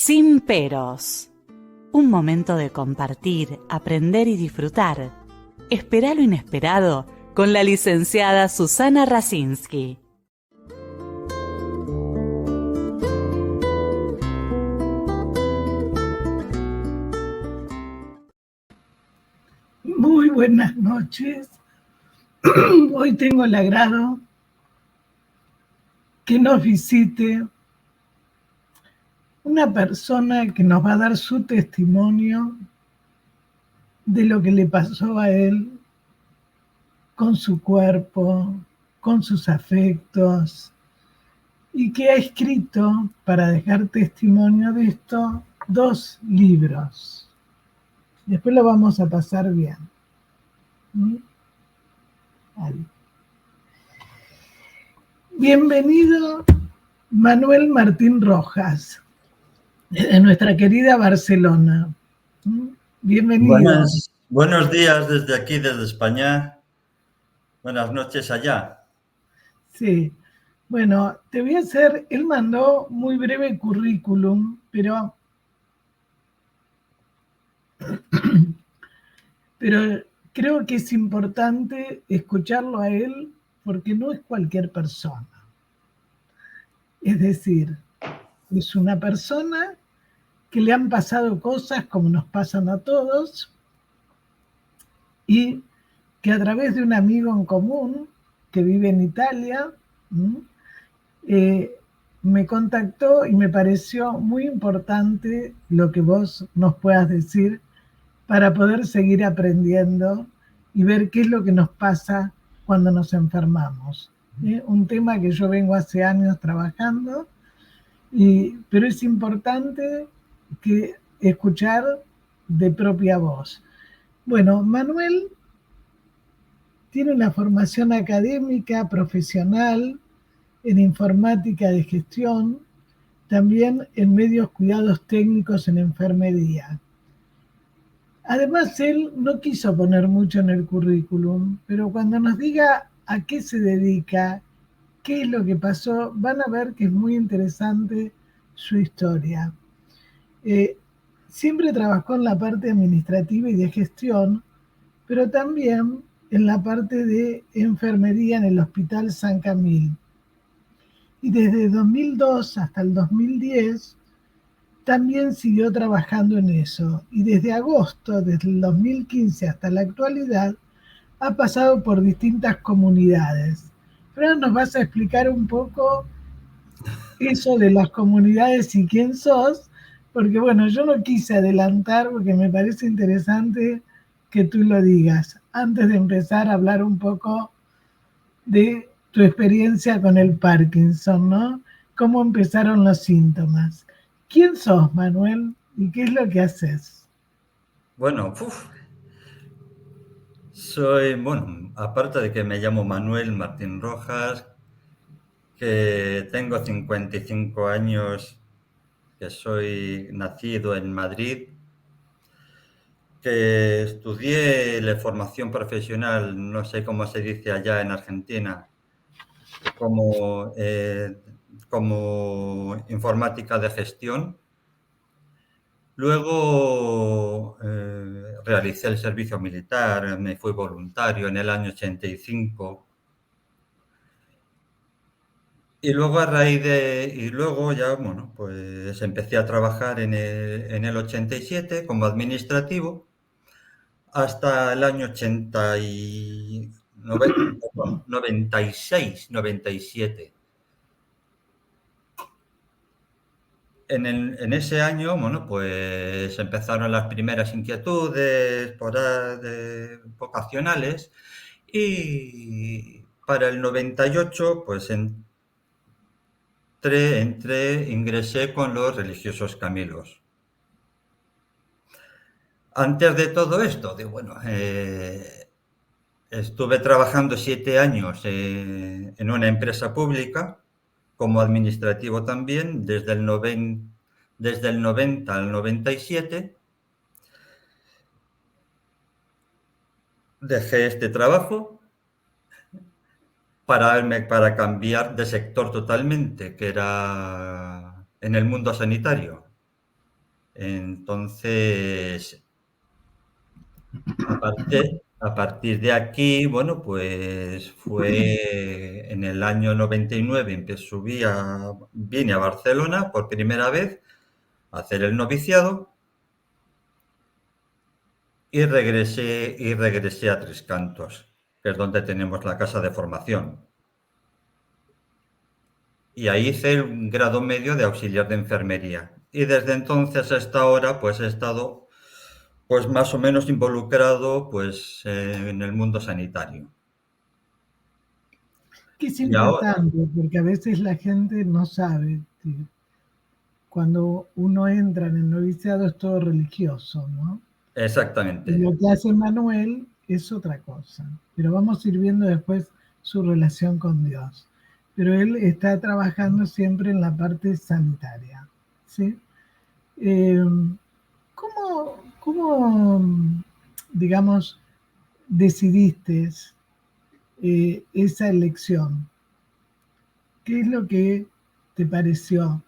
Sin peros. Un momento de compartir, aprender y disfrutar. Espera lo inesperado con la licenciada Susana Rasinski. Muy buenas noches. Hoy tengo el agrado que nos visite una persona que nos va a dar su testimonio de lo que le pasó a él con su cuerpo, con sus afectos, y que ha escrito, para dejar testimonio de esto, 2 libros. Después lo vamos a pasar bien. Ahí. Bienvenido, Manuel Martín Rojas, de nuestra querida Barcelona. Bienvenido. Buenos días desde aquí, desde España. Buenas noches allá. Sí. Bueno, te voy a hacer, él mandó muy breve currículum, pero creo que es importante escucharlo a él porque no es cualquier persona. Es decir, es una persona que le han pasado cosas como nos pasan a todos y que a través de un amigo en común que vive en Italia, me contactó y me pareció muy importante lo que vos nos puedas decir para poder seguir aprendiendo y ver qué es lo que nos pasa cuando nos enfermamos. Un tema que yo vengo hace años trabajando, pero es importante que escuchar de propia voz. Bueno, Manuel tiene una formación académica, profesional, en informática de gestión, también en medios cuidados técnicos en enfermería. Además, él no quiso poner mucho en el currículum, pero cuando nos diga a qué se dedica, qué es lo que pasó, van a ver que es muy interesante su historia. Siempre trabajó en la parte administrativa y de gestión, pero también en la parte de enfermería en el Hospital San Camil. Y desde 2002 hasta el 2010 también siguió trabajando en eso. Y desde agosto, desde el 2015 hasta la actualidad, ha pasado por distintas comunidades. Pero ahora nos vas a explicar un poco eso de las comunidades y quién sos, porque bueno, yo no quise adelantar porque me parece interesante que tú lo digas, antes de empezar a hablar un poco de tu experiencia con el Parkinson, ¿no? ¿Cómo empezaron los síntomas? ¿Quién sos, Manuel? ¿Y qué es lo que haces? Bueno, aparte de que me llamo Manuel Martín Rojas, que tengo 55 años, que soy nacido en Madrid, que estudié la formación profesional, no sé cómo se dice allá en Argentina, como informática de gestión. Luego realicé el servicio militar, me fui voluntario en el año 85. Y luego pues empecé a trabajar en el 87 como administrativo hasta el año 96, 97. En ese año, pues empezaron las primeras inquietudes vocacionales y para el 98, pues ingresé con los religiosos Camilos. Antes de todo esto, estuve trabajando 7 años en una empresa pública como administrativo también, desde el 90 al 97. Dejé este trabajo para cambiar de sector totalmente, que era en el mundo sanitario. Entonces, a partir de aquí, bueno, pues fue en el año 99, vine a Barcelona por primera vez a hacer el noviciado y regresé a Tres Cantos, que es donde tenemos la casa de formación. Y ahí hice un grado medio de auxiliar de enfermería. Y desde entonces hasta ahora, pues he estado pues más o menos involucrado pues en el mundo sanitario. Que es Y ahora, importante, porque a veces la gente no sabe que cuando uno entra en el noviciado es todo religioso, ¿no? Y exactamente. lo que hace Manuel es otra cosa. Pero vamos a ir viendo después su relación con Dios. Pero él está trabajando siempre en la parte sanitaria, ¿sí? Eh, ¿Cómo, digamos, decidiste esa elección? ¿Qué es lo que te pareció?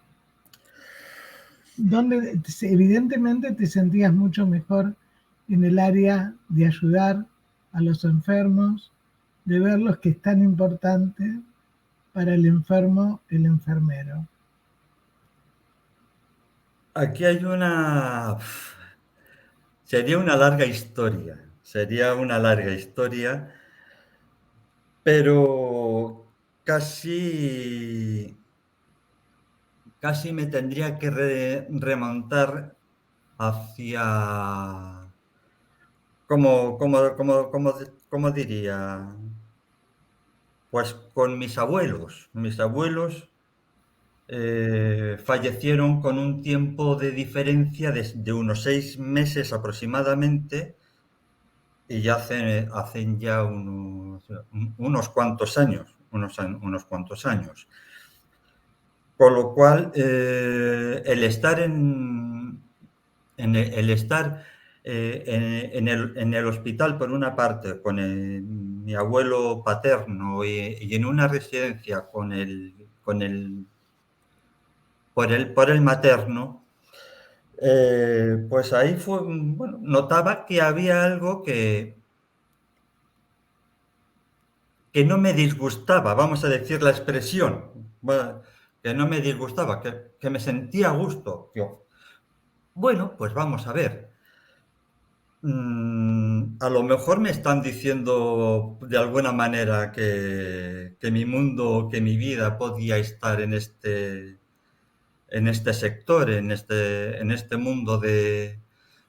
Donde evidentemente te sentías mucho mejor en el área de ayudar a los enfermos, de verlos, que es tan importante para el enfermo, el enfermero. Aquí hay sería una larga historia, pero casi me tendría que remontar hacia, ¿cómo diría? Pues con mis abuelos. Mis abuelos fallecieron con un tiempo de diferencia de unos 6 meses aproximadamente y ya hacen ya unos cuantos años, unos cuantos años. Con lo cual, el estar el estar en el hospital, por una parte, con mi abuelo paterno y en una residencia por el materno, pues ahí bueno, notaba que había algo que no me disgustaba, vamos a decir la expresión, bueno, que no me disgustaba, que me sentía a gusto. Yo, bueno, pues vamos a ver. A lo mejor me están diciendo de alguna manera que mi mundo, que mi vida podía estar en este sector, en este mundo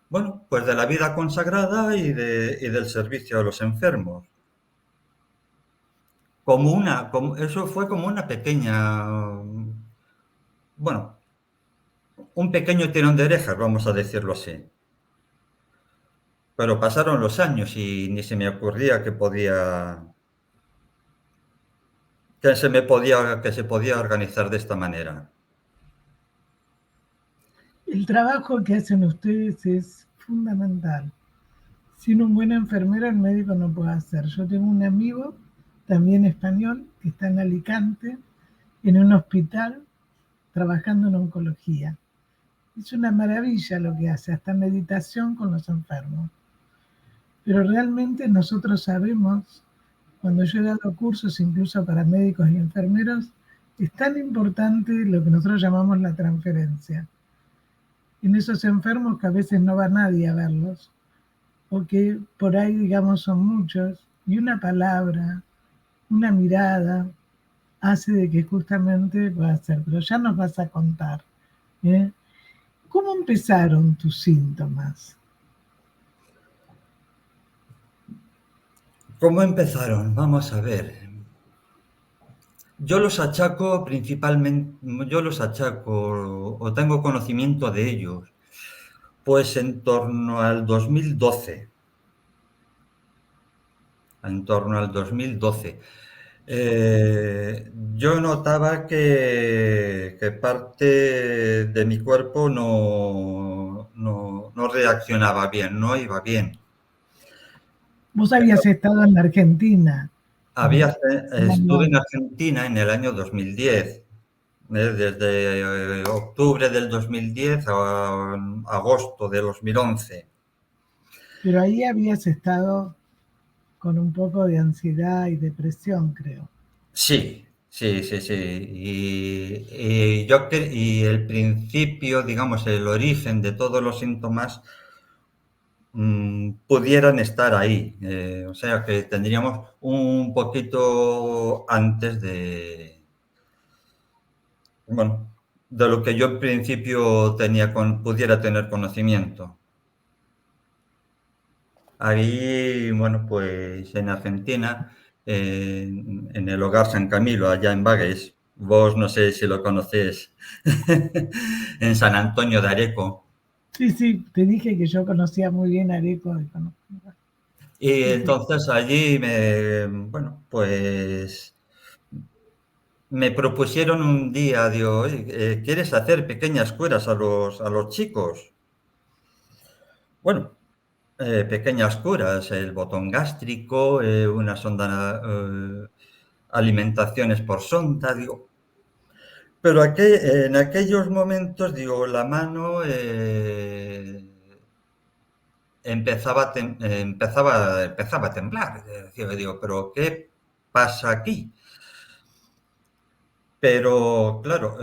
bueno, pues de la vida consagrada y del servicio a los enfermos. Eso fue como una pequeña, bueno, un pequeño tirón de orejas, vamos a decirlo así. Pero pasaron los años y ni se me ocurría que se podía organizar de esta manera. El trabajo que hacen ustedes es fundamental. Sin un buen enfermero el médico no puede hacer. Yo tengo un amigo, también español, que está en Alicante, en un hospital, trabajando en oncología. Es una maravilla lo que hace, hasta meditación con los enfermos. Pero realmente nosotros sabemos, cuando yo he dado cursos incluso para médicos y enfermeros, es tan importante lo que nosotros llamamos la transferencia. En esos enfermos que a veces no va nadie a verlos, o que por ahí, digamos, son muchos, y una palabra, una mirada, hace de que justamente pueda ser. Pero ya nos vas a contar, ¿eh? ¿Cómo empezaron tus síntomas? ¿Cómo empezaron? Vamos a ver. Yo los achaco principalmente, o tengo conocimiento de ellos, pues en torno al 2012. En torno al 2012. Yo notaba que parte de mi cuerpo no reaccionaba bien, no iba bien. Vos habías estado en la Argentina. Estuve No. en Argentina en el año 2010, desde octubre del 2010 a agosto de 2011. Pero ahí habías estado con un poco de ansiedad y depresión, creo. Sí, sí, sí, sí. Y el principio, digamos, el origen de todos los síntomas pudieran estar ahí. O sea que tendríamos un poquito antes bueno, de lo que yo en principio pudiera tener conocimiento. Ahí, bueno, pues en Argentina, en el Hogar San Camilo, allá en Bages, vos no sé si lo conocés, en San Antonio de Areco. Sí, sí, te dije que yo conocía muy bien a Areco. Y Sí, sí. entonces allí bueno, pues me propusieron un día, digo, "Oye, ¿quieres hacer pequeñas curas a los chicos? Bueno, pequeñas curas, el botón gástrico, una sonda, alimentaciones por sonda, digo. Pero en aquellos momentos, digo, la mano empezaba a temblar. Digo, ¿pero qué pasa aquí? Pero claro,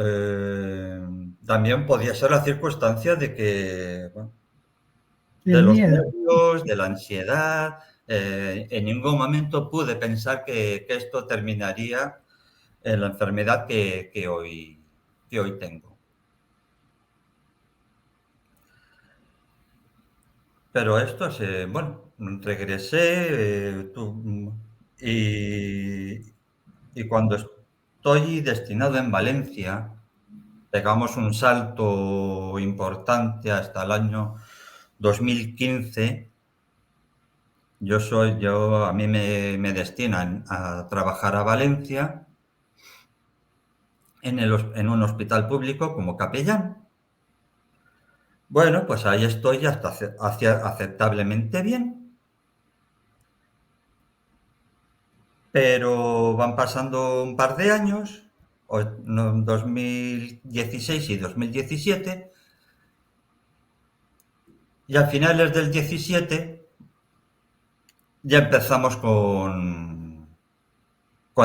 también podía ser la circunstancia de que, bueno, de Del los miedo. nervios, de la ansiedad. En ningún momento pude pensar que esto terminaría en la enfermedad que hoy tengo. Pero esto bueno, regresé y cuando estoy destinado en Valencia, pegamos un salto importante hasta el año 2015. A mí me destinan a trabajar a Valencia en un hospital público como capellán. Bueno, pues ahí estoy hasta aceptablemente bien, pero van pasando un par de años, 2016 y 2017, y a finales del 17 ya empezamos con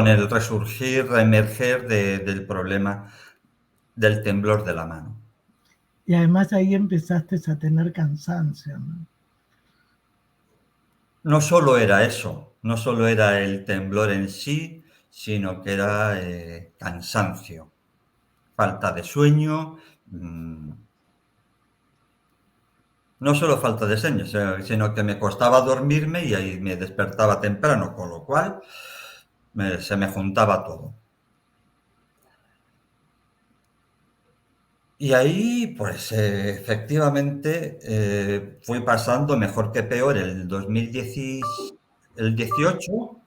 el resurgir, reemerger del problema del temblor de la mano. Y además ahí empezaste a tener cansancio, ¿no? No solo era eso, no solo era el temblor en sí, sino que era cansancio, falta de sueño, no solo falta de sueño, sino que me costaba dormirme y ahí me despertaba temprano, con lo cual se me juntaba todo. Y ahí, pues efectivamente, fui pasando mejor que peor el 18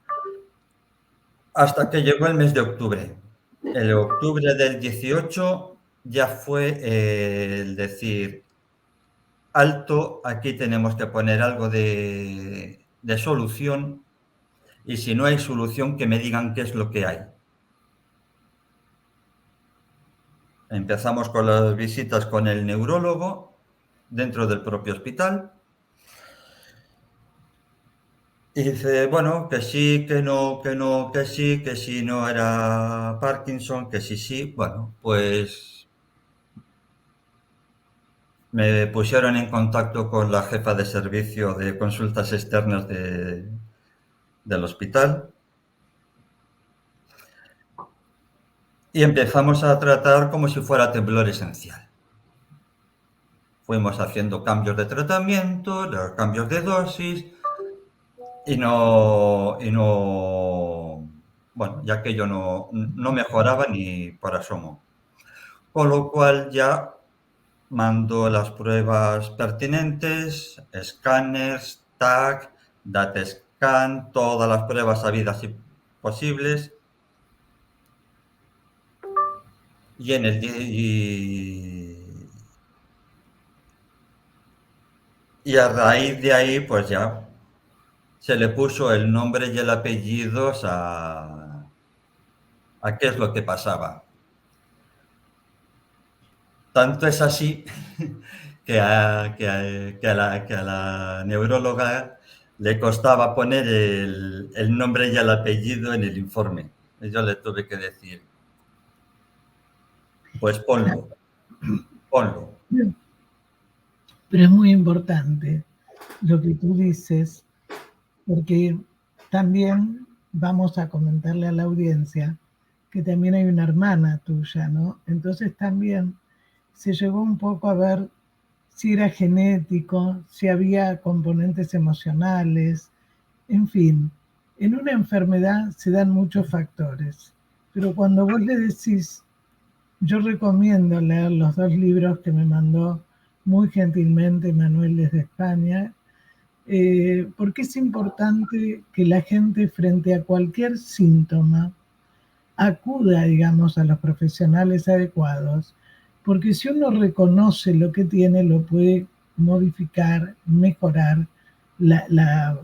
hasta que llegó el mes de octubre. El octubre del 18 ya fue el decir, alto, aquí tenemos que poner algo de solución y si no hay solución, que me digan qué es lo que hay. Empezamos con las visitas con el neurólogo dentro del propio hospital. Y dice, bueno, que sí, que no, que no, que sí no era Parkinson, que sí, sí. Bueno, pues me pusieron en contacto con la jefa de servicio de consultas externas del hospital y empezamos a tratar como si fuera temblor esencial. Fuimos haciendo cambios de tratamiento, cambios de dosis bueno, ya que yo no mejoraba ni por asomo. Con lo cual ya mando las pruebas pertinentes, escáneres, TAC, DATESCAN, todas las pruebas habidas y posibles. Y, en el, y a raíz de ahí, pues ya se le puso el nombre y el apellido a qué es lo que pasaba. tanto es así que a la neuróloga le costaba poner el nombre y el apellido en el informe. Y yo le tuve que decir, pues ponlo. Pero es muy importante lo que tú dices, porque también vamos a comentarle a la audiencia que también hay una hermana tuya, ¿no? Entonces también se llegó un poco a ver si era genético, si había componentes emocionales, en fin, en una enfermedad se dan muchos factores, pero cuando vos le decís, yo recomiendo leer los 2 libros que me mandó muy gentilmente Manuel desde España, porque es importante que la gente frente a cualquier síntoma acuda, digamos, a los profesionales adecuados, porque si uno reconoce lo que tiene, lo puede modificar, mejorar la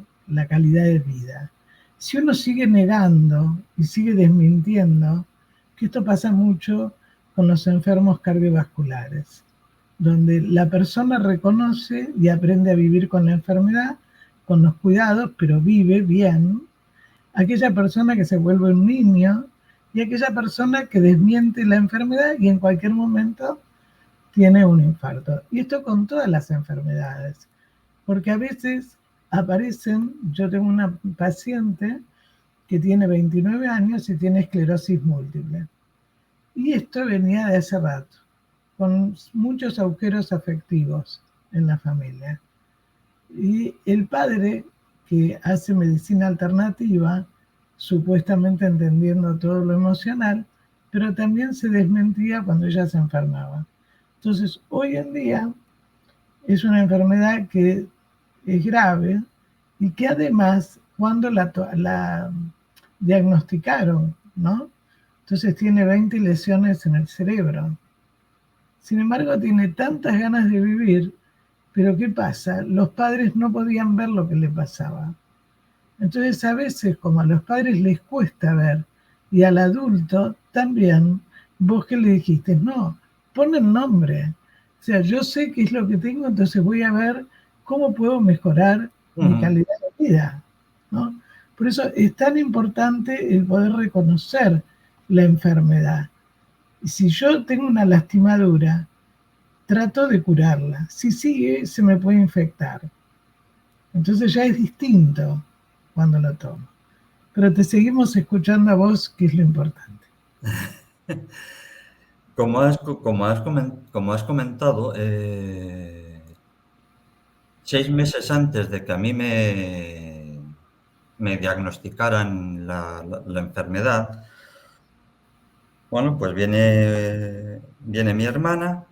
calidad de vida. Si uno sigue negando y sigue desmintiendo, que esto pasa mucho con los enfermos cardiovasculares, donde la persona reconoce y aprende a vivir con la enfermedad, con los cuidados, pero vive bien. Aquella persona que se vuelve un niño y aquella persona que desmiente la enfermedad y en cualquier momento tiene un infarto. Y esto con todas las enfermedades, porque a veces aparecen, yo tengo una paciente que tiene 29 años y tiene esclerosis múltiple. Y esto venía de hace rato, con muchos agujeros afectivos en la familia. Y el padre, que hace medicina alternativa, supuestamente entendiendo todo lo emocional, pero también se desmentía cuando ella se enfermaba. Entonces, hoy en día es una enfermedad que es grave y que además, cuando la diagnosticaron, ¿no? Entonces tiene 20 lesiones en el cerebro. Sin embargo, tiene tantas ganas de vivir, pero ¿qué pasa? Los padres no podían ver lo que le pasaba. Entonces, a veces, como a los padres les cuesta ver, y al adulto también, vos que le dijiste, no, pon el nombre. O sea, yo sé qué es lo que tengo, entonces voy a ver cómo puedo mejorar mi calidad de vida, ¿no? Por eso es tan importante el poder reconocer la enfermedad. Y si yo tengo una lastimadura, trato de curarla. Si sigue, se me puede infectar. Entonces ya es distinto cuando lo tomo. Pero te seguimos escuchando a vos, que es lo importante. Como has comentado, 6 meses antes de que a mí me diagnosticaran la enfermedad, bueno, pues viene mi hermana,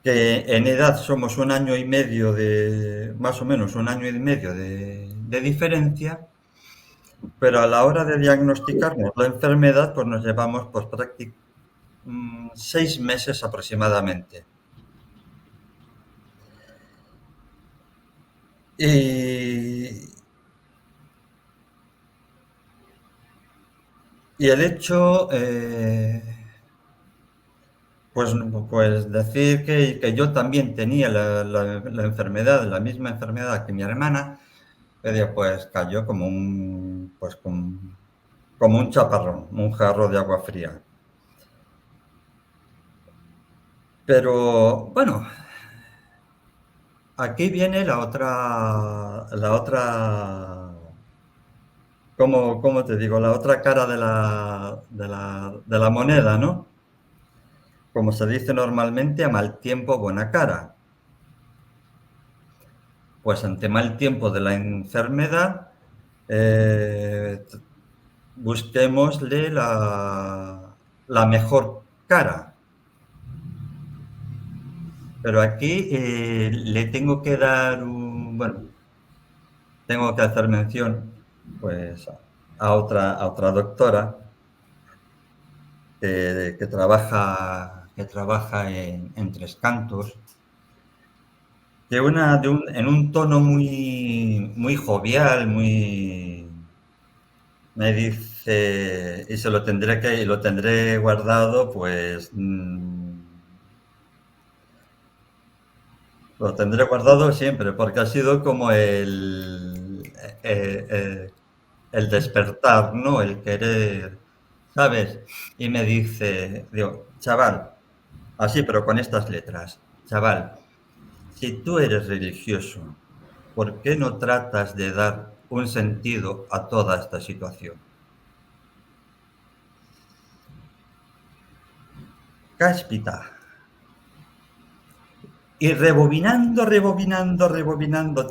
que en edad somos un año y medio más o menos un año y medio de diferencia, pero a la hora de diagnosticarnos la enfermedad, pues nos llevamos pues 6 meses aproximadamente. Y el hecho, pues decir que yo también tenía la enfermedad, la misma enfermedad que mi hermana, pues cayó como un chaparrón, un jarro de agua fría. Pero bueno, aquí viene ¿cómo te digo? La otra cara de la moneda, ¿no? Como se dice normalmente, a mal tiempo, buena cara. Pues ante mal tiempo de la enfermedad, busquémosle la mejor cara. Pero aquí le tengo que dar tengo que hacer mención pues a otra doctora que trabaja en Tres Cantos, en un tono muy, muy jovial, me dice, y lo tendré guardado, pues Lo tendré guardado siempre, porque ha sido como el despertar, ¿no? El querer, ¿sabes? Y me dice, digo, chaval, así, pero con estas letras, chaval, si tú eres religioso, ¿por qué no tratas de dar un sentido a toda esta situación? Cáspita. Y rebobinando,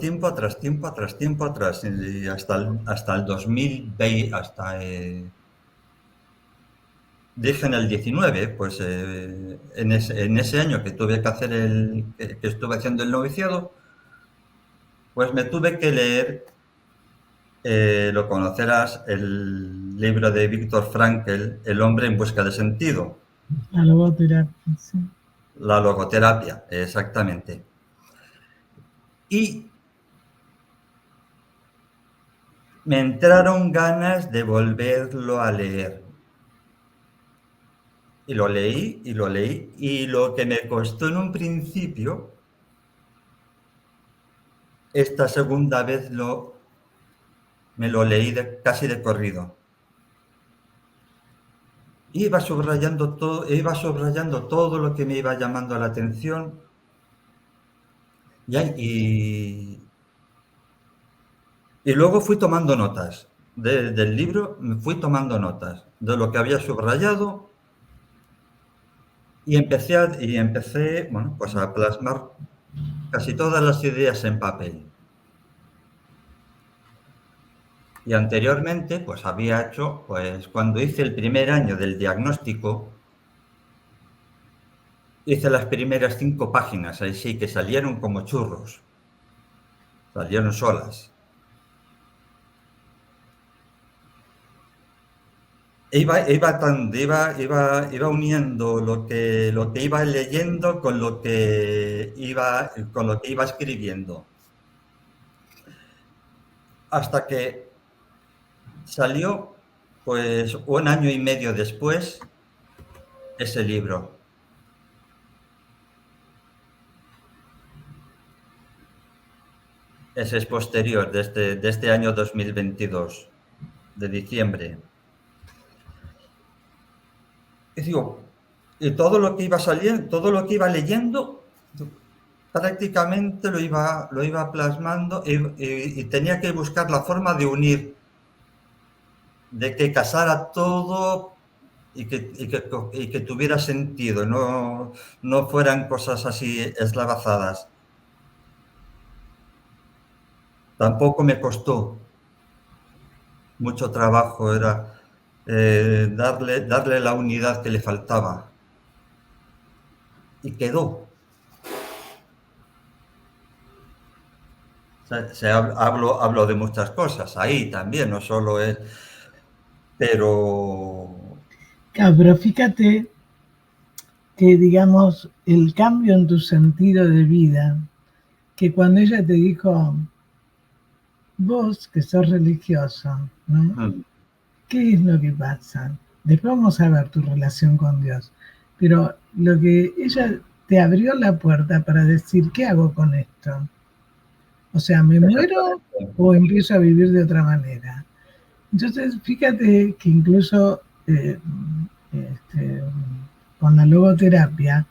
tiempo atrás, y hasta el 2020, dije en el 19, pues en ese año que tuve que hacer que estuve haciendo el noviciado, pues me tuve que leer, lo conocerás, el libro de Viktor Frankl, El hombre en busca de sentido, La logoterapia, sí. la logoterapia, exactamente. Y me entraron ganas de volverlo a leer. Y lo leí, y lo leí, y lo que me costó en un principio, esta segunda vez me lo leí casi de corrido. Iba subrayando todo lo que me iba llamando la atención, y luego fui tomando notas. Del libro me fui tomando notas de lo que había subrayado y empecé, bueno, pues a plasmar casi todas las ideas en papel. Y anteriormente, pues había hecho, pues cuando hice el primer año del diagnóstico, hice las primeras 5 páginas, ahí sí que salieron como churros, salieron solas. Iba uniendo lo que iba leyendo con lo que iba escribiendo. Hasta que salió, pues 1 año y medio después, ese libro. Ese es posterior, de este año 2022, de diciembre. Y digo, y todo lo que iba saliendo, todo lo que iba leyendo, prácticamente lo iba plasmando y tenía que buscar la forma de unir, de que casara todo y que tuviera sentido, no fueran cosas así eslavazadas. Tampoco me costó mucho trabajo, era darle la unidad que le faltaba. Y quedó. Hablo de muchas cosas ahí también, no solo es, pero... Claro, pero fíjate que, digamos, el cambio en tu sentido de vida, que cuando ella te dijo, vos que sos religioso, ¿no? ¿Qué es lo que pasa? Después vamos a ver tu relación con Dios, pero lo que ella te abrió la puerta para decir, ¿qué hago con esto? O sea, ¿me muero o empiezo a vivir de otra manera? Entonces, fíjate que incluso con la logoterapia,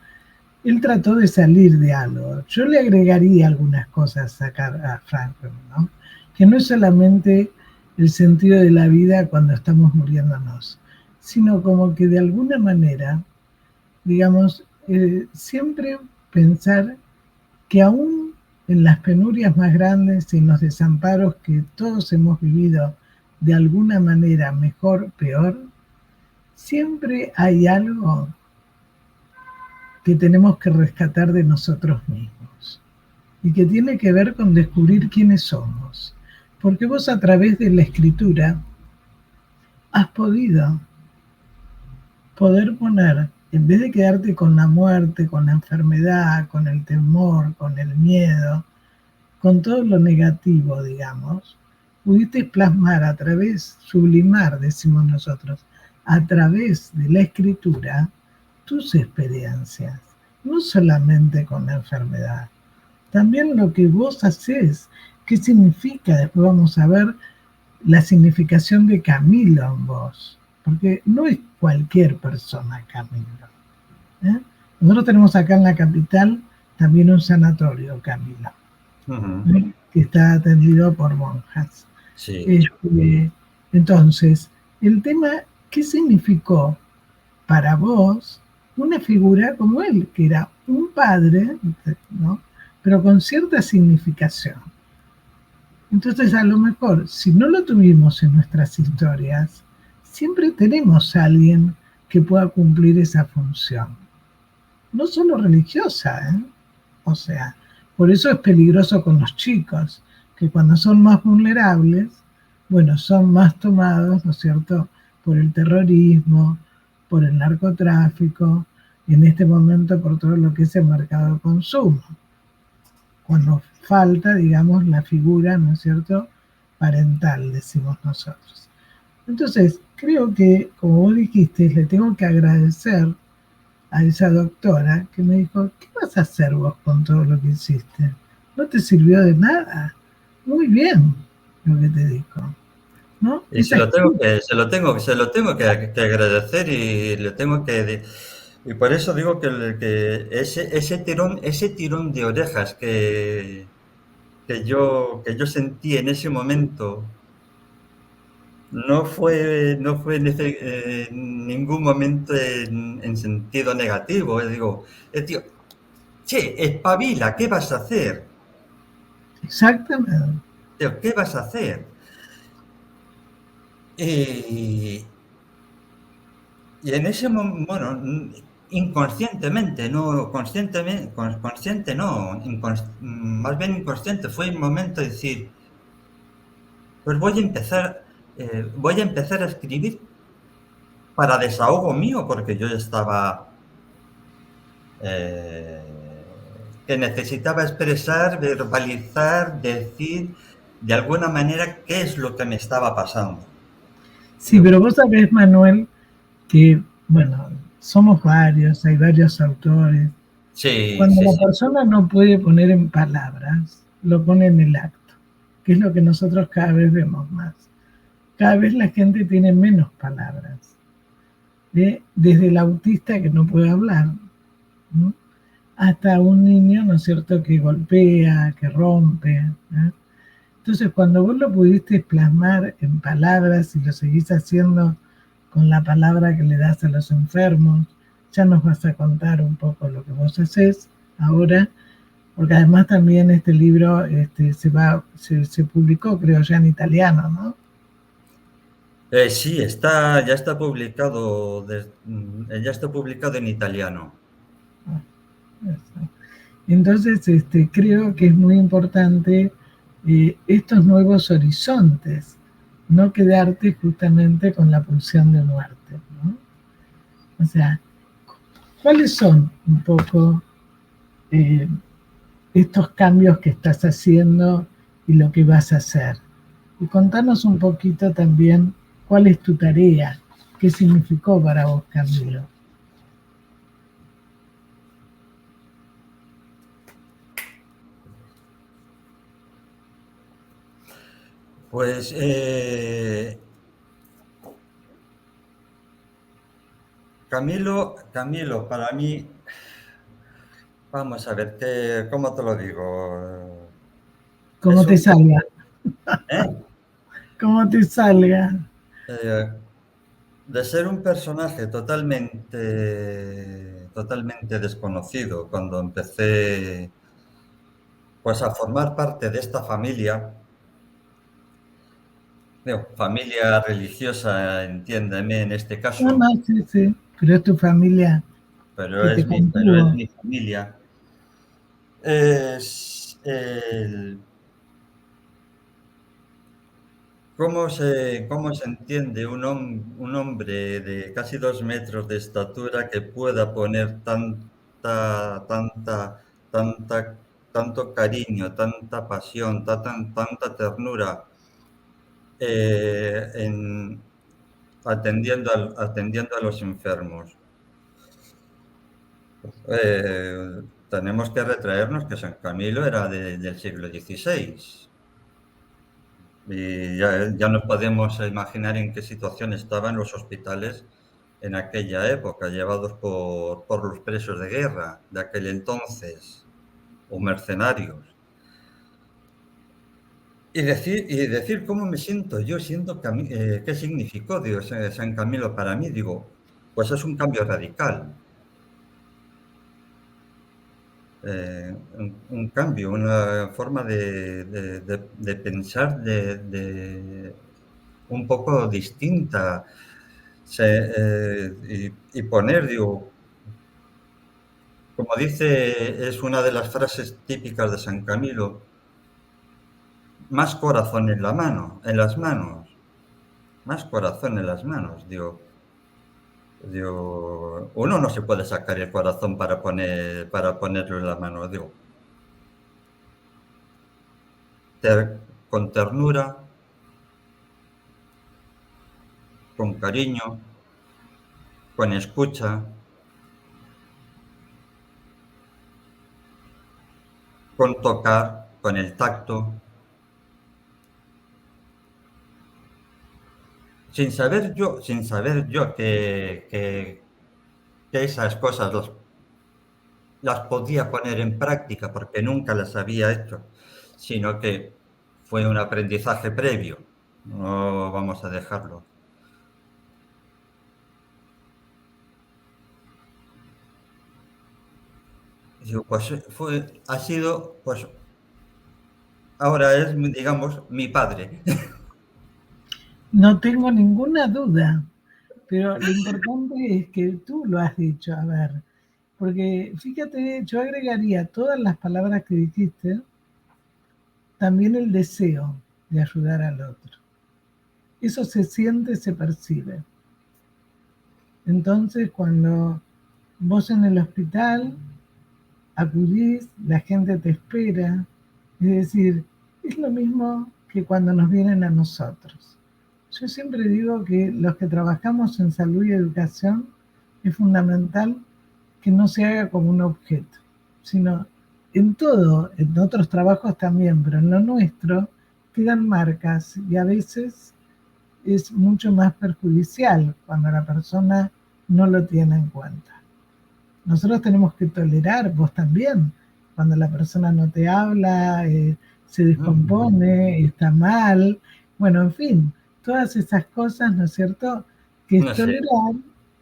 él trató de salir de algo. Yo le agregaría algunas cosas a Franklin, ¿no? Que no es solamente el sentido de la vida cuando estamos muriéndonos, sino como que de alguna manera, digamos, siempre pensar que aún en las penurias más grandes y en los desamparos que todos hemos vivido de alguna manera, mejor, peor, siempre hay algo que tenemos que rescatar de nosotros mismos y que tiene que ver con descubrir quiénes somos. Porque vos a través de la escritura has poder poner, en vez de quedarte con la muerte, con la enfermedad, con el temor, con el miedo, con todo lo negativo, digamos, pudiste plasmar a través, sublimar, decimos nosotros, a través de la escritura, tus experiencias, no solamente con la enfermedad, también lo que vos haces, qué significa. Después vamos a ver la significación de Camilo en vos, porque no es cualquier persona Camilo. ¿eh? Nosotros tenemos acá en la capital también un sanatorio, Camilo, que está atendido por monjas. Sí. Entonces, el tema, ¿qué significó para vos una figura como él, que era un padre, ¿no? Pero con cierta significación? Entonces, a lo mejor, si no lo tuvimos en nuestras historias, siempre tenemos a alguien que pueda cumplir esa función. No solo religiosa, ¿eh? O sea, por eso es peligroso con los chicos, que cuando son más vulnerables, bueno, son más tomados, ¿no es cierto?, por el terrorismo, por el narcotráfico, y en este momento por todo lo que es el mercado de consumo. Cuando falta, digamos, la figura, ¿no es cierto?, parental, decimos nosotros. Entonces, creo que, como vos dijiste, le tengo que agradecer a esa doctora que me dijo, ¿qué vas a hacer vos con todo lo que hiciste? ¿No te sirvió de nada? Muy bien lo que te dijo, ¿no? Y Esa se lo tengo que agradecer y le tengo que... Y por eso digo que ese tirón de orejas que yo sentí en ese momento no fue en ningún momento en sentido negativo. Digo, tío, che, espabila, ¿qué vas a hacer? exactamente. Tío, ¿qué vas a hacer? Y, y en ese momento, bueno, inconscientemente, no conscientemente, consciente no, más bien inconsciente, fue un momento de decir, pues voy a empezar a escribir para desahogo mío, porque yo estaba que necesitaba expresar, verbalizar, decir de alguna manera qué es lo que me estaba pasando. Sí, Digo, pero vos sabés, Manuel, que, bueno, somos varios, hay varios autores. sí, Cuando sí, la sí, persona no puede poner en palabras, lo pone en el acto, que es lo que nosotros cada vez vemos más. Cada vez la gente tiene menos palabras. Desde el autista que no puede hablar, ¿no?, hasta un niño, ¿no es cierto?, que golpea, que rompe. ¿eh? Entonces, cuando vos lo pudiste plasmar en palabras y lo seguís haciendo con la palabra que le das a los enfermos, ya nos vas a contar un poco lo que vos haces ahora, porque además también este libro se publicó, creo, ya en italiano, ¿no? Sí, ya está publicado en italiano. Entonces, creo que es muy importante estos nuevos horizontes, no quedarte justamente con la pulsión de muerte, ¿no? O sea, ¿cuáles son un poco eh, estos cambios que estás haciendo y lo que vas a hacer? Y contanos un poquito también cuál es tu tarea, qué significó para vos, Camilo. Pues, Camilo, para mí, vamos a ver, ¿cómo te lo digo? ¿Cómo Es te un... salga? ¿eh? ¿Cómo te salga? Eh, de ser un personaje totalmente desconocido cuando empecé pues a formar parte de esta familia, digo, familia religiosa, entiéndeme en este No, no, caso, sí, sí, pero es tu familia pero que te es contuvo. mi familia, es el, cómo se entiende un hombre de casi 2 metros de estatura que pueda poner tanta, tanto cariño, tanta pasión, tanta ternura atendiendo a los enfermos. tenemos que retraernos que San Camilo era del siglo XVI. Y ya nos podemos imaginar en qué situación estaban los hospitales en aquella época, llevados por los presos de guerra de aquel entonces, o mercenarios. Y decir cómo me siento yo siendo qué significó Dios San Camilo para mí, digo, pues es un cambio radical. Un cambio, una forma de pensar un poco distinta. Y poner, digo, como dice, es una de las frases típicas de San Camilo, más corazón en las manos, más corazón en las manos, digo, uno no se puede sacar el corazón para ponerlo en la mano, digo, con ternura, con cariño, con escucha, con tocar, con el tacto, sin saber yo que esas cosas las podía poner en práctica porque nunca las había hecho, sino que fue un aprendizaje previo. No vamos a dejarlo. Digo, pues ha sido, pues ahora es, digamos, mi padre. No tengo ninguna duda, pero lo importante es que tú lo has dicho, a ver, porque fíjate, yo agregaría todas las palabras que dijiste, también el deseo de ayudar al otro. Eso se siente, se percibe. Entonces, cuando vos en el hospital acudís, la gente te espera, es decir, es lo mismo que cuando nos vienen a nosotros. Yo siempre digo que los que trabajamos en salud y educación es fundamental que no se haga como un objeto, sino en todo, en otros trabajos también, pero en lo nuestro quedan marcas y a veces es mucho más perjudicial cuando la persona no lo tiene en cuenta. Nosotros tenemos que tolerar, vos también, cuando la persona no te habla, se descompone, está mal, bueno, en fin, todas esas cosas, ¿no es cierto? Que es No sé. tolerar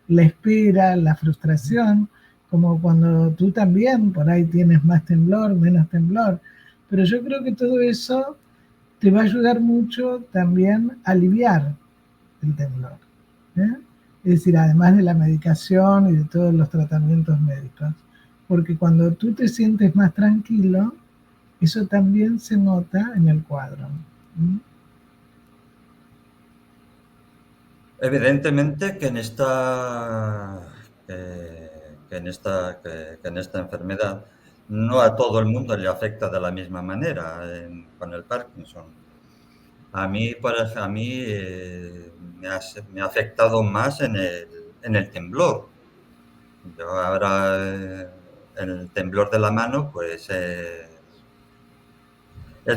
la espera, la frustración, como cuando tú también por ahí tienes más temblor, menos temblor, pero yo creo que todo eso te va a ayudar mucho también a aliviar el temblor. ¿Eh? Es decir, además de la medicación y de todos los tratamientos médicos. Porque cuando tú te sientes más tranquilo, eso también se nota en el cuadro. Evidentemente que en esta enfermedad no a todo el mundo le afecta de la misma manera con el Parkinson. A mí, me ha afectado más en el temblor. Yo ahora, el temblor de la mano, pues es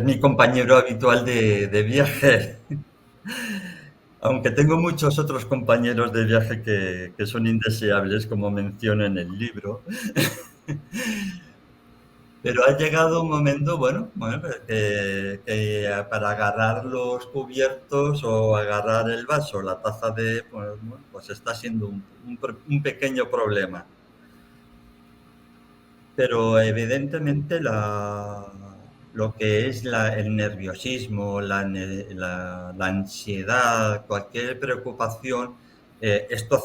mi compañero habitual de viaje. Aunque tengo muchos otros compañeros de viaje que son indeseables, como menciono en el libro. Pero ha llegado un momento, bueno, que para agarrar los cubiertos o agarrar el vaso, la taza pues está siendo un pequeño problema. Pero evidentemente lo que es el nerviosismo, la ansiedad, cualquier preocupación, esto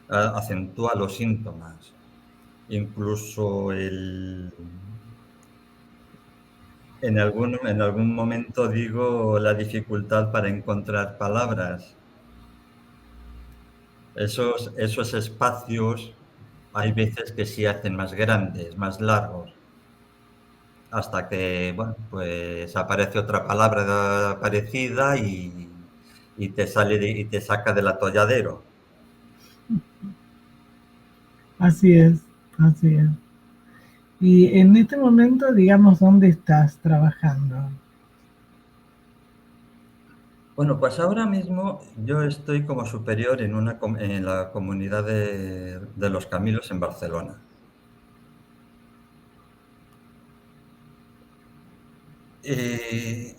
acentúa los síntomas. Incluso en algún momento digo la dificultad para encontrar palabras. Esos espacios hay veces que sí hacen más grandes, más largos, hasta que, bueno, pues aparece otra palabra parecida y te saca del atolladero. Así es, así es. Y en este momento, digamos, ¿dónde estás trabajando? Bueno, pues ahora mismo yo estoy como superior en la comunidad de Los Camilos en Barcelona. Y,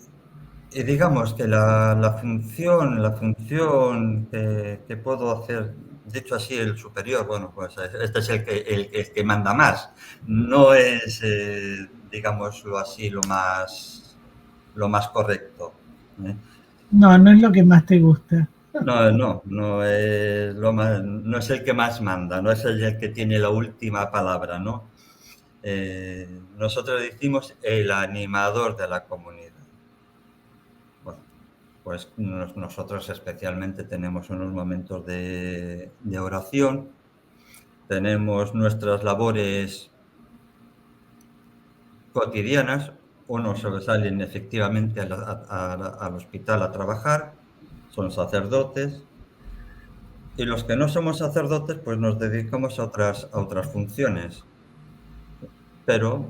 y digamos que la función que puedo hacer, dicho así, el superior, bueno, pues este es el que manda más. No es, digámoslo así, lo más correcto, ¿eh? No, no es lo que más te gusta. No, no, no es el que más manda, no es el que tiene la última palabra, ¿no? Nosotros decimos el animador de la comunidad. Bueno, pues nosotros especialmente tenemos unos momentos de oración, tenemos nuestras labores cotidianas, unos salen efectivamente al hospital a trabajar, son sacerdotes, y los que no somos sacerdotes, pues nos dedicamos a otras funciones. Pero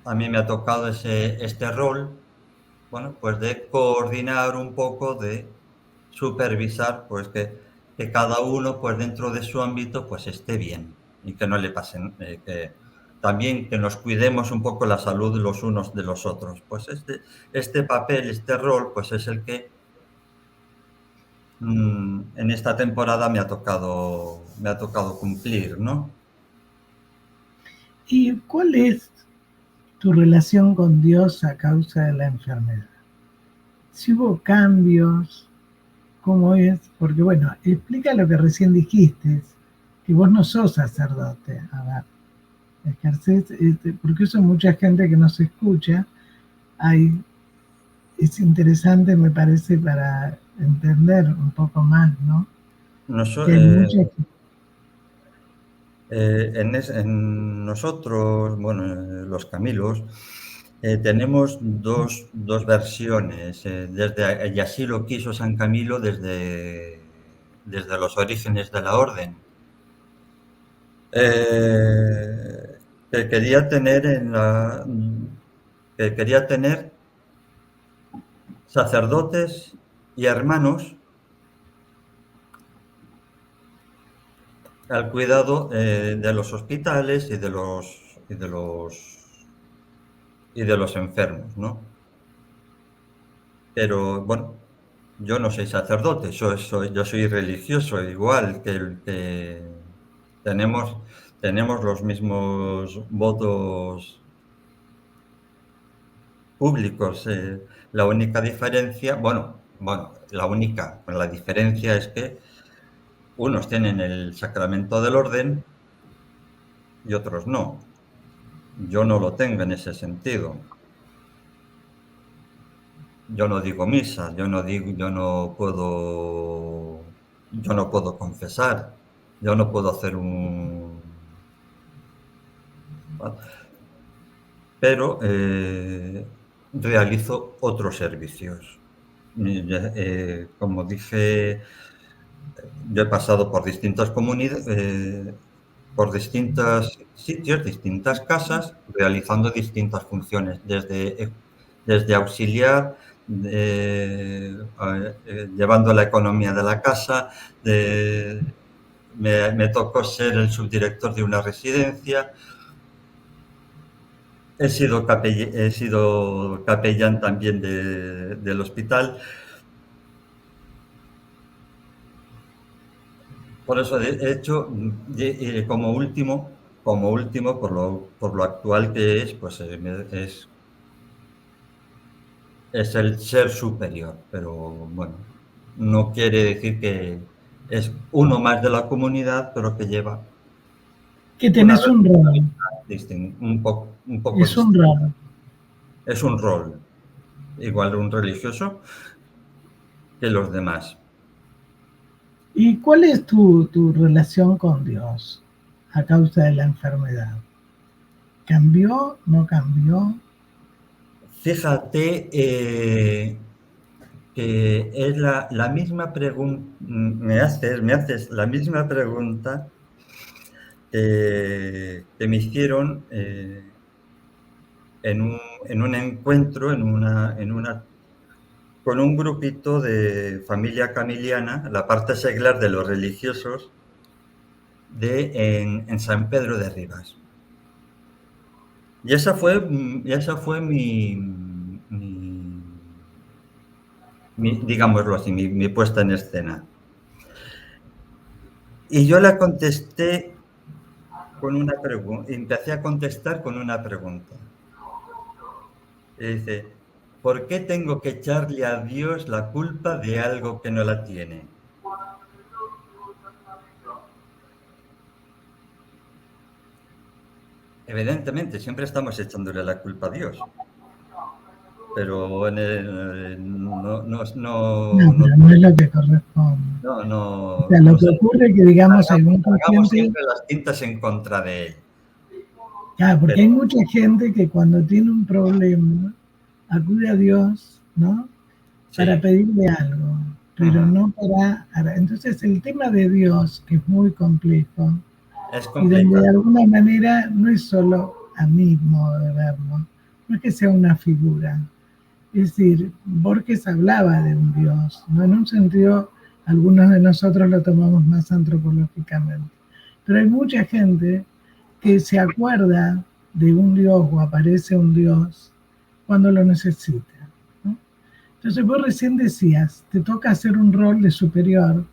a mí me ha tocado este rol, bueno, pues de coordinar un poco, de supervisar, pues que cada uno, pues dentro de su ámbito, pues esté bien y que no le pasen, que también que nos cuidemos un poco la salud los unos de los otros. Pues este papel, este rol, pues es el que en esta temporada me ha tocado cumplir, ¿no? ¿Y cuál es tu relación con Dios a causa de la enfermedad? Si hubo cambios, ¿cómo es? Porque bueno, explica lo que recién dijiste, que vos no sos sacerdote. A ver, ejercés, porque eso mucha gente que nos escucha, hay, es interesante, me parece, para entender un poco más, ¿no? Noso- Que hay eh, muchas. en nosotros, bueno, los Camilos, tenemos dos versiones, y así lo quiso San Camilo desde los orígenes de la orden. Eh, que quería tener que quería tener sacerdotes y hermanos al cuidado de los hospitales y de los enfermos, ¿no? Pero bueno, yo no soy sacerdote, yo soy religioso, igual que el que tenemos los mismos votos públicos. La única diferencia, bueno, la diferencia es que unos tienen el sacramento del orden y otros no. Yo no lo tengo en ese sentido. Yo no digo misa, yo no puedo confesar, yo no puedo hacer pero realizo otros servicios. Como dije, yo he pasado por distintas comunidades, por distintos sitios, distintas casas, realizando distintas funciones, desde auxiliar, llevando la economía de la casa, me tocó ser el subdirector de una residencia, he sido capellán también del hospital. Por eso he hecho, como último, por lo actual que es, pues es el ser superior, pero bueno, no quiere decir que es uno más de la comunidad, pero que lleva Que una tenés un rol, un poco es un distinta. rol. Es un rol, igual un religioso que los demás. ¿Y cuál es tu relación con Dios a causa de la enfermedad? ¿Cambió? ¿No cambió? Fíjate que es la misma pregunta, me haces la misma pregunta que me hicieron en un encuentro, con un grupito de familia camiliana, la parte seglar de los religiosos, en San Pedro de Ribas. Y esa fue digámoslo así, mi puesta en escena. Y yo la contesté con una pregunta, empecé a contestar con una pregunta. Y dice, ¿por qué tengo que echarle a Dios la culpa de algo que no la tiene? Evidentemente, siempre estamos echándole la culpa a Dios, pero No, pero no es lo que corresponde. O sea, lo que ocurre es que, digamos, hay mucha cargamos gente. siempre las tintas en contra de él. Claro, porque hay mucha gente que cuando tiene un problema acude a Dios, ¿no? Para Sí. pedirle algo, pero no para. Entonces, el tema de Dios, que es muy complejo, Es y donde de complicado. alguna manera no es solo a mí modo de verlo, no es que sea una figura. Es decir, Borges hablaba de un Dios, ¿no? En un sentido, algunos de nosotros lo tomamos más antropológicamente, pero hay mucha gente que se acuerda de un Dios o aparece un Dios cuando lo necesita, ¿no? Entonces vos recién decías, te toca hacer un rol de superior,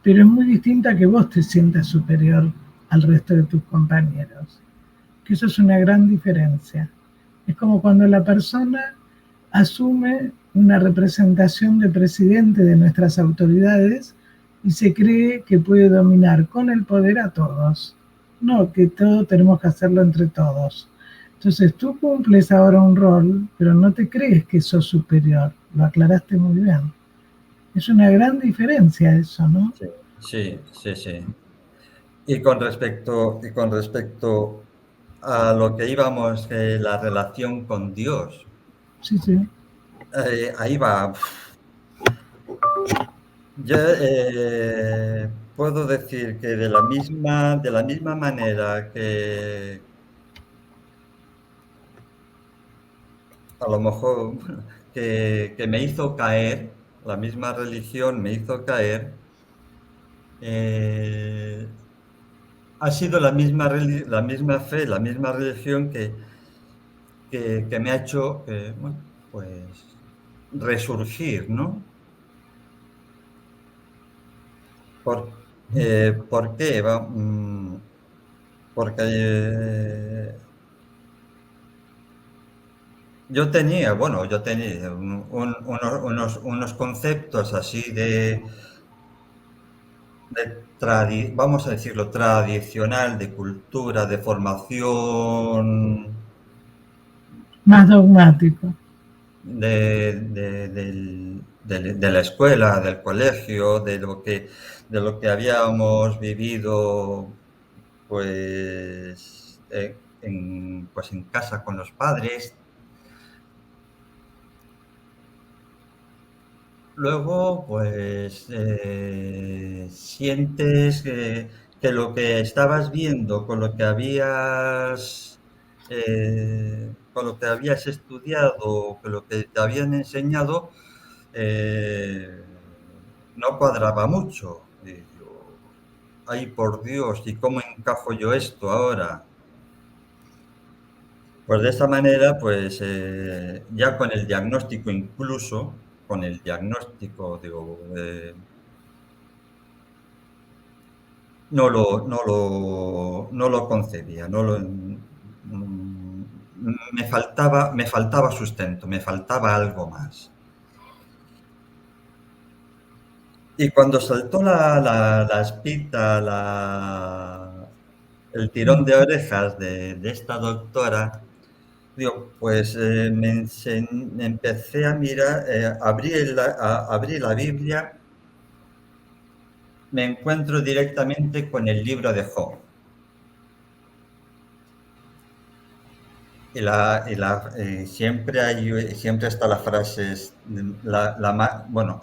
pero es muy distinta que vos te sientas superior al resto de tus compañeros, que eso es una gran diferencia. Es como cuando la persona asume una representación de presidente de nuestras autoridades y se cree que puede dominar con el poder a todos. No, que todo tenemos que hacerlo entre todos. Entonces tú cumples ahora un rol, pero no te crees que sos superior. Lo aclaraste muy bien. Es una gran diferencia eso, ¿no? Sí, sí, sí, sí. Y con respecto a lo que íbamos, la relación con Dios, Sí, sí. ahí va. Yo puedo decir que de la misma manera que a lo mejor que me hizo caer, la misma religión me hizo caer, eh, ha sido la misma fe, la misma religión que me ha hecho, bueno, pues resurgir, ¿no? ¿Por qué? Porque yo tenía unos conceptos así vamos a decirlo, tradicional, de cultura, de formación, Más dogmático. de la escuela, del colegio, de lo que habíamos vivido, pues en casa con los padres. Luego, pues sientes que lo que estabas viendo, con lo que habías estudiado, con lo que te habían enseñado, no cuadraba mucho. Y digo, ay, por Dios, ¿y cómo encajo yo esto ahora? Pues de esa manera, pues ya con el diagnóstico, incluso con el diagnóstico, digo, no lo concebía, me faltaba sustento, me faltaba algo más. Y cuando saltó la espita, el tirón de orejas de esta doctora, digo, pues empecé a mirar, abrí la Biblia, me encuentro directamente con el libro de Job. Siempre está la frase, bueno,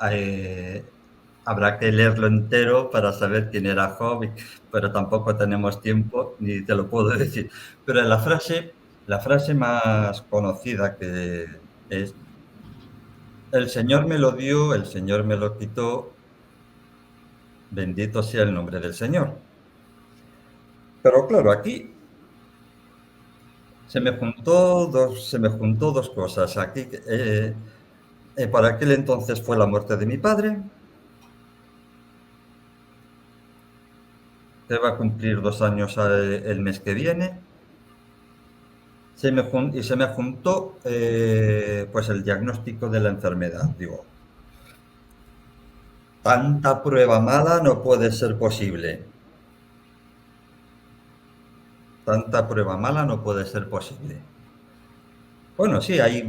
habrá que leerlo entero para saber quién era Job, pero tampoco tenemos tiempo ni te lo puedo decir. Pero la frase más conocida que es: el Señor me lo dio, el Señor me lo quitó, bendito sea el nombre del Señor. Pero claro, aquí se me juntó dos cosas. Aquí, por aquel entonces fue la muerte de mi padre, que va a cumplir 2 años el mes que viene. Se me juntó pues el diagnóstico de la enfermedad. Digo, tanta prueba mala no puede ser posible. Tanta prueba mala no puede ser posible. Bueno, sí, hay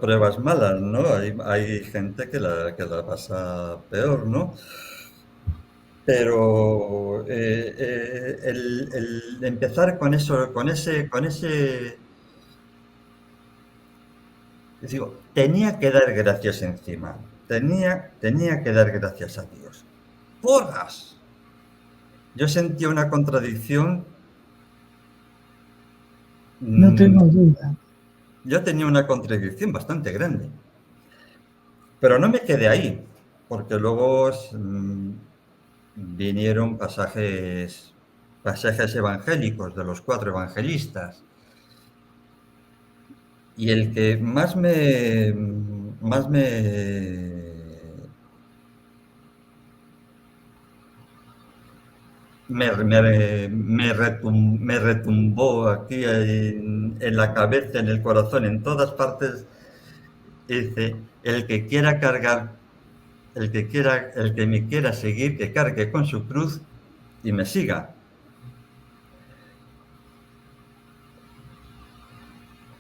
pruebas malas, ¿no? Hay gente que la pasa peor, ¿no? Pero el empezar con eso, digo, tenía que dar gracias encima. Tenía que dar gracias a Dios. ¡Porras! Yo sentía una contradicción. No tengo duda. Yo tenía una contradicción bastante grande. Pero no me quedé ahí, porque luego vinieron pasajes evangélicos de los 4 evangelistas. Y el que más me retumbó aquí en la cabeza, en el corazón, en todas partes, dice: el que quiera cargar, el que me quiera seguir, que cargue con su cruz y me siga.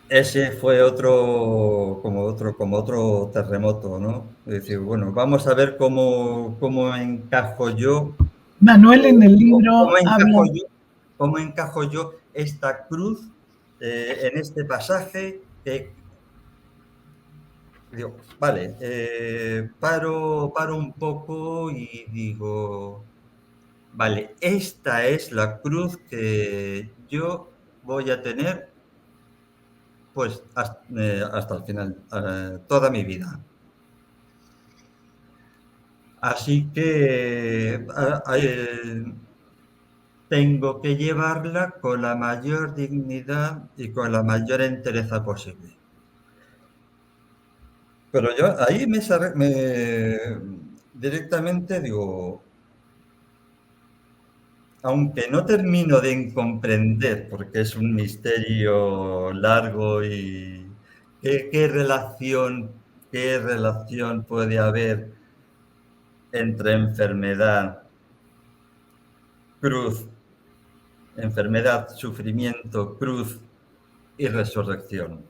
Ese fue como otro terremoto, ¿no? Es decir, bueno, vamos a ver cómo encajo yo, Manuel en el libro habla, cómo encajo yo esta cruz en este pasaje. Digo, vale, paro un poco y digo, vale, esta es la cruz que yo voy a tener pues hasta el final, toda mi vida. Así que tengo que llevarla con la mayor dignidad y con la mayor entereza posible. Pero yo ahí directamente digo, aunque no termino de comprender, porque es un misterio largo y qué relación puede haber entre enfermedad, sufrimiento, cruz y resurrección.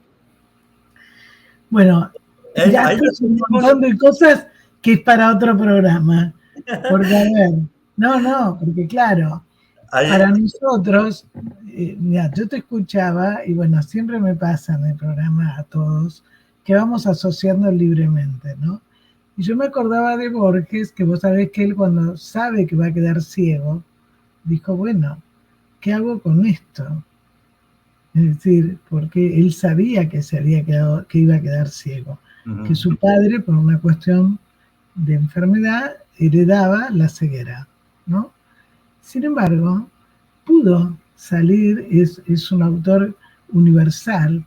bueno, ya es un montón de cosas que es para otro programa. Porque, a ver, no, porque claro, para nosotros, mira, yo te escuchaba y bueno, siempre me pasa en el programa a todos que vamos asociando libremente, ¿no? Y yo me acordaba de Borges, que vos sabés que él cuando sabe que va a quedar ciego, dijo, bueno, ¿qué hago con esto? Es decir, porque él sabía que que iba a quedar ciego, que su padre, por una cuestión de enfermedad, heredaba la ceguera, ¿no? Sin embargo, pudo salir, es un autor universal,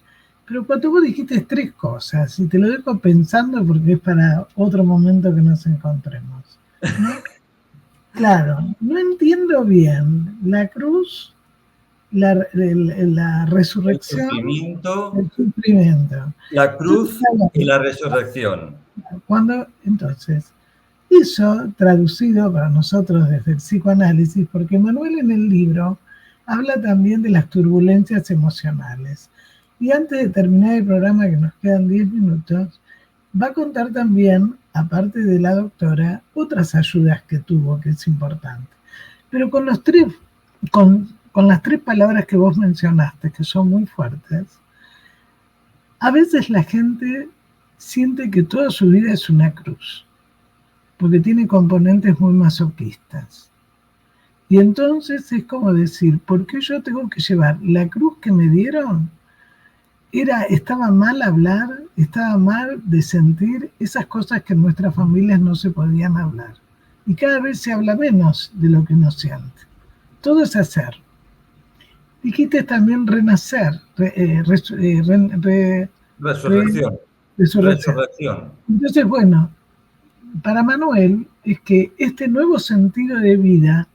pero cuando vos dijiste 3 cosas, y te lo dejo pensando porque es para otro momento que nos encontremos, ¿no? Claro, no entiendo bien la cruz, la resurrección, el sufrimiento, la cruz y la resurrección. Entonces, eso traducido para nosotros desde el psicoanálisis, porque Manuel en el libro habla también de las turbulencias emocionales. Y antes de terminar el programa, que nos quedan 10 minutos, va a contar también, aparte de la doctora, otras ayudas que tuvo, que es importante. Pero con las 3 palabras que vos mencionaste, que son muy fuertes, a veces la gente siente que toda su vida es una cruz. porque tiene componentes muy masoquistas. Y entonces es como decir, ¿por qué yo tengo que llevar la cruz que me dieron? Estaba mal hablar, estaba mal de sentir esas cosas que en nuestras familias no se podían hablar. Y cada vez se habla menos de lo que uno siente. Todo es hacer. Dijiste también renacer, Resurrección. resurrección. Resurrección. Entonces, bueno, para Manuel es que este nuevo sentido de vida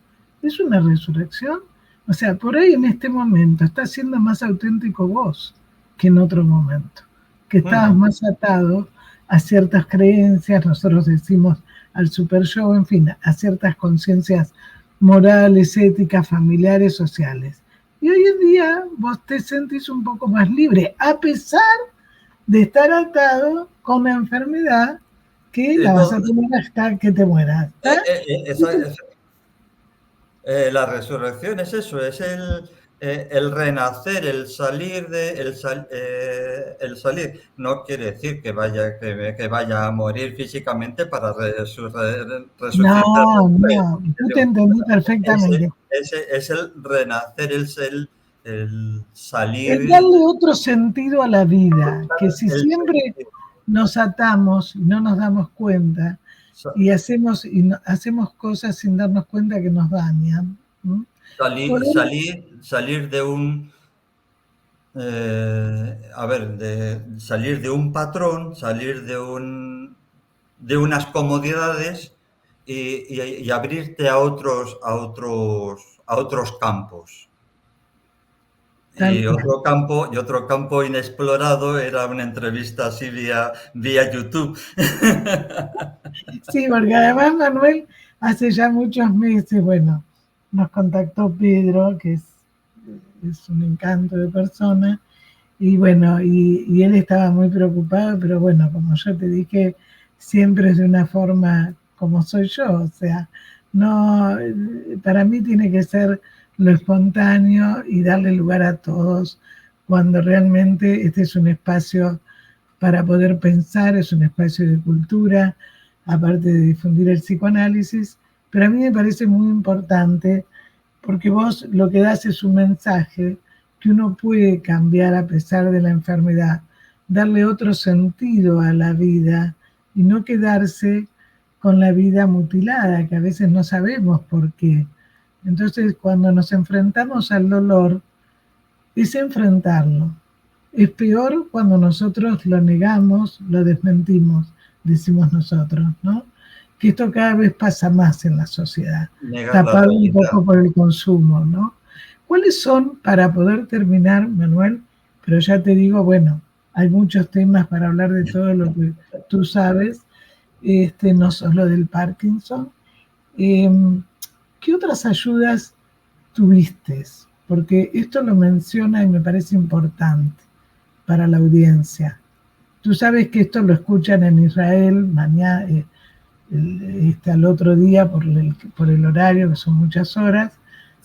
es una resurrección. O sea, por ahí en este momento estás siendo más auténtico vos que en otro momento, que estabas más atado a ciertas creencias, nosotros decimos al super yo, en fin, a ciertas conciencias morales, éticas, familiares, sociales. Y hoy en día vos te sentís un poco más libre, a pesar de estar atado con una enfermedad que la vas a tener hasta que te mueras. La resurrección es eso, es el renacer, el salir el salir. No quiere decir que vaya a morir físicamente para resucitar. No, yo te entendí perfectamente. Es el renacer, el salir. Es darle otro sentido a la vida, que si siempre nos atamos y no nos damos cuenta y hacemos cosas sin darnos cuenta que nos dañan. Salir de un salir de un patrón, salir de unas comodidades y abrirte a otros campos. Y otro campo inexplorado era una entrevista así vía YouTube. Sí, porque además Manuel hace ya muchos meses, bueno, nos contactó Pedro, que es un encanto de persona, y bueno, y él estaba muy preocupado, pero bueno, como yo te dije, siempre es de una forma como soy yo, o sea, no, para mí tiene que ser lo espontáneo y darle lugar a todos, cuando realmente este es un espacio para poder pensar, es un espacio de cultura, aparte de difundir el psicoanálisis, pero a mí me parece muy importante porque vos lo que das es un mensaje que uno puede cambiar a pesar de la enfermedad, darle otro sentido a la vida y no quedarse con la vida mutilada, que a veces no sabemos por qué. Entonces, cuando nos enfrentamos al dolor, es enfrentarlo. Es peor cuando nosotros lo negamos, lo desmentimos, decimos nosotros, ¿no? Que esto cada vez pasa más en la sociedad, tapado un poco por el consumo, ¿no? ¿Cuáles son, para poder terminar, Manuel? Pero ya te digo, bueno, hay muchos temas para hablar de todo lo que tú sabes, no solo del Parkinson. ¿Qué otras ayudas tuviste? Porque esto lo menciona y me parece importante para la audiencia. Tú sabes que esto lo escuchan en Israel mañana, al otro día por el horario, que son muchas horas,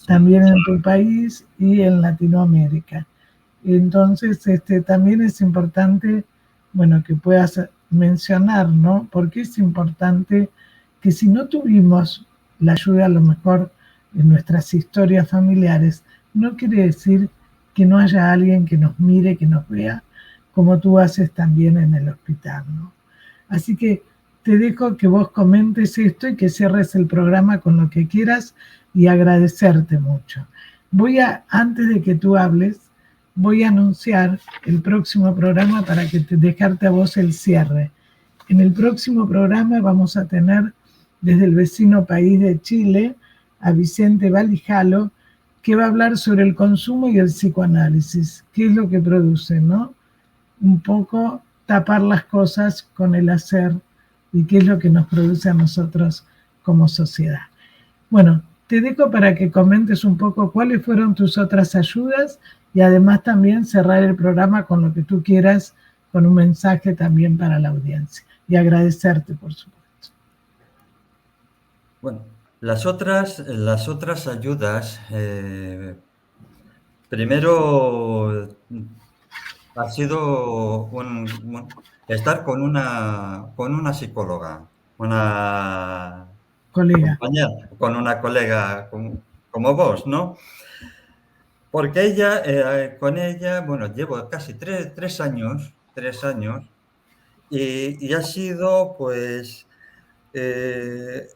también en tu país y en Latinoamérica. Entonces, también es importante, bueno, que puedas mencionar, ¿no? Porque es importante que si no tuvimos la ayuda a lo mejor en nuestras historias familiares, no quiere decir que no haya alguien que nos mire, que nos vea, como tú haces también en el hospital, ¿no? Así que te dejo que vos comentes esto y que cierres el programa con lo que quieras y agradecerte mucho. Antes de que tú hables, voy a anunciar el próximo programa para dejarte a vos el cierre. En el próximo programa vamos a tener desde el vecino país de Chile a Vicente Valijalo, que va a hablar sobre el consumo y el psicoanálisis, qué es lo que produce, ¿no? Un poco tapar las cosas con el hacer y qué es lo que nos produce a nosotros como sociedad. Bueno, te dejo para que comentes un poco cuáles fueron tus otras ayudas y además también cerrar el programa con lo que tú quieras, con un mensaje también para la audiencia. Y agradecerte, por supuesto. Bueno, las otras ayudas, primero ha sido estar con una psicóloga. una Colega. compañera, con una colega como vos, ¿no? Porque ella, con ella, bueno, llevo casi tres años, y ha sido, pues, eh,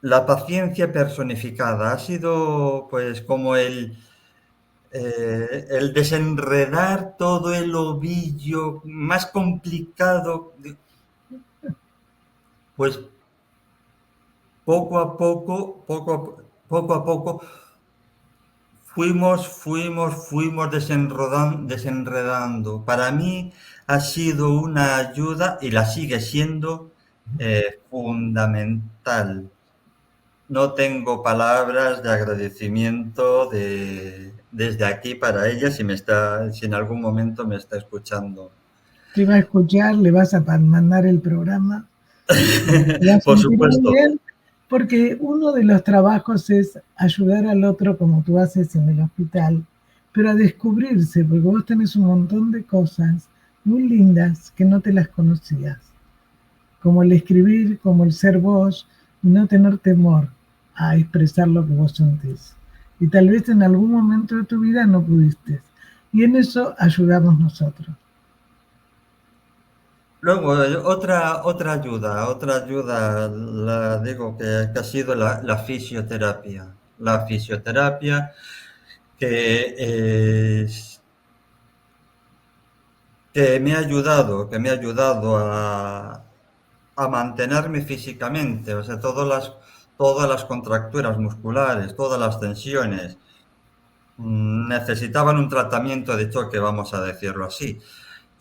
la paciencia personificada. Ha sido, pues, como el desenredar todo el ovillo más complicado, pues poco a poco, fuimos desenredando. Para mí ha sido una ayuda y la sigue siendo fundamental. No tengo palabras de agradecimiento desde aquí para ella si en algún momento me está escuchando. Te va a escuchar, le vas a mandar el programa, te va a Por sentir muy supuesto. bien, porque uno de los trabajos es ayudar al otro como tú haces en el hospital, pero a descubrirse, porque vos tenés un montón de cosas muy lindas que no te las conocías, como el escribir, como el ser vos, y no tener temor a expresar lo que vos sentís. Y tal vez en algún momento de tu vida no pudiste. Y en eso ayudamos nosotros. Luego, otra ayuda, la digo que ha sido la fisioterapia. La fisioterapia que, que me ha ayudado a mantenerme físicamente, o sea, todas las contracturas musculares, todas las tensiones, necesitaban un tratamiento de choque, vamos a decirlo así.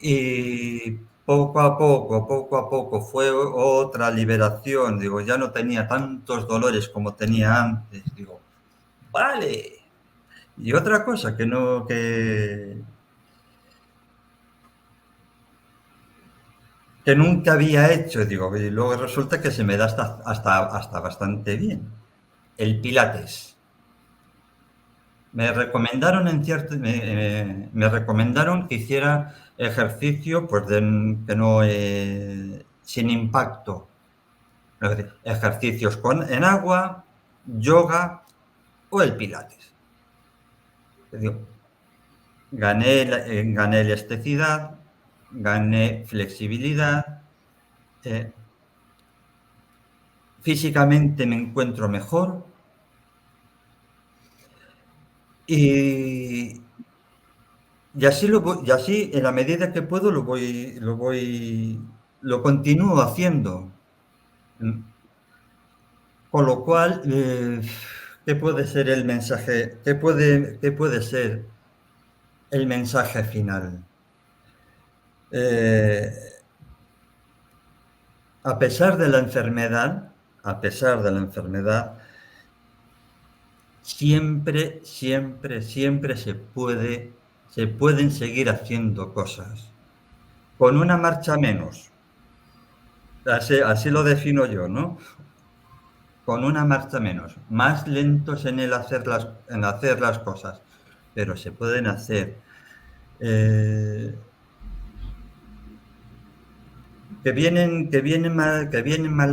Y poco a poco fue otra liberación. Digo, ya no tenía tantos dolores como tenía antes. Digo, vale. Y otra cosa que no, que nunca había hecho, digo, y luego resulta que se me da hasta bastante bien. El Pilates. Me recomendaron que hiciera ejercicio, pues que no, sin impacto. Es decir, ejercicios en agua, yoga o el Pilates. Es decir, gané elasticidad, gané flexibilidad, eh, físicamente me encuentro mejor y, y así en la medida que puedo lo continúo haciendo. Con lo cual, ¿qué puede ser el mensaje? Qué puede ser el mensaje final? Eh, a pesar de la enfermedad, a pesar de la enfermedad, siempre se pueden seguir haciendo cosas. Con una marcha menos. Así lo defino yo, ¿no? Con una marcha menos. Más lentos en hacer las cosas, pero se pueden hacer. Eh, que vienen mal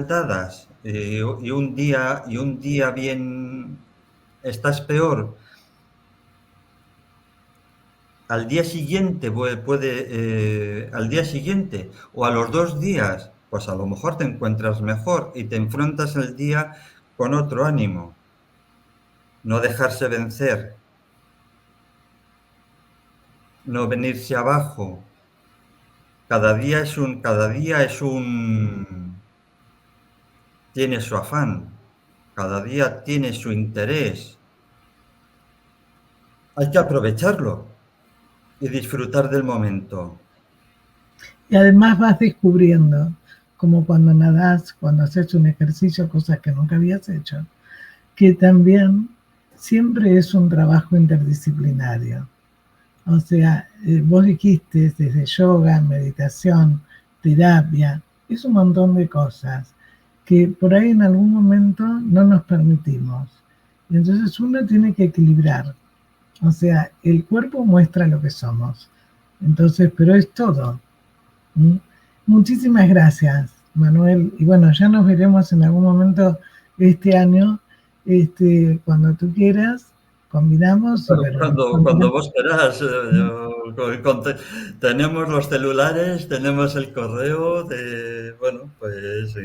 dadas, y un día bien estás peor. Al día siguiente al día siguiente o a los 2 días, pues a lo mejor te encuentras mejor y te enfrentas el día con otro ánimo. No dejarse vencer, no venirse abajo. Cada día tiene su afán, cada día tiene su interés. Hay que aprovecharlo y disfrutar del momento. Y además vas descubriendo, como cuando nadás, cuando haces un ejercicio, cosas que nunca habías hecho, que también siempre es un trabajo interdisciplinario. O sea, vos dijiste desde yoga, meditación, terapia, es un montón de cosas que por ahí en algún momento no nos permitimos. Y entonces uno tiene que equilibrar. O sea, el cuerpo muestra lo que somos. Entonces, pero es todo. ¿Mm? Muchísimas gracias. Manuel. Y bueno, ya nos veremos en algún momento este año, cuando tú quieras, combinamos y Bueno, bueno. cuando vos querás, tenemos los celulares, tenemos el correo, bueno, pues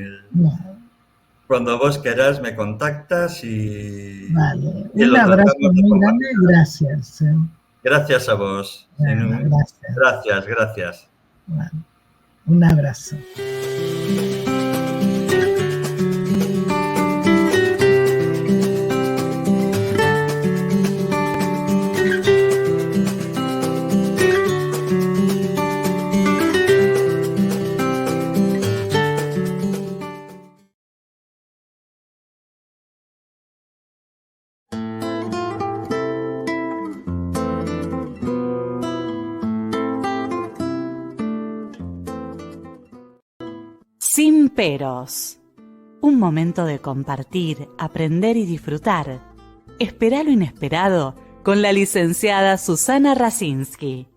cuando vos querás me contactas Vale, y un lo abrazo tratamos de muy grande compartir. y gracias. Gracias a vos. Bueno, gracias. Gracias, gracias. Bueno, un abrazo. Sin peros. Un momento de compartir, aprender y disfrutar. Espera lo inesperado con la licenciada Susana Rasinski.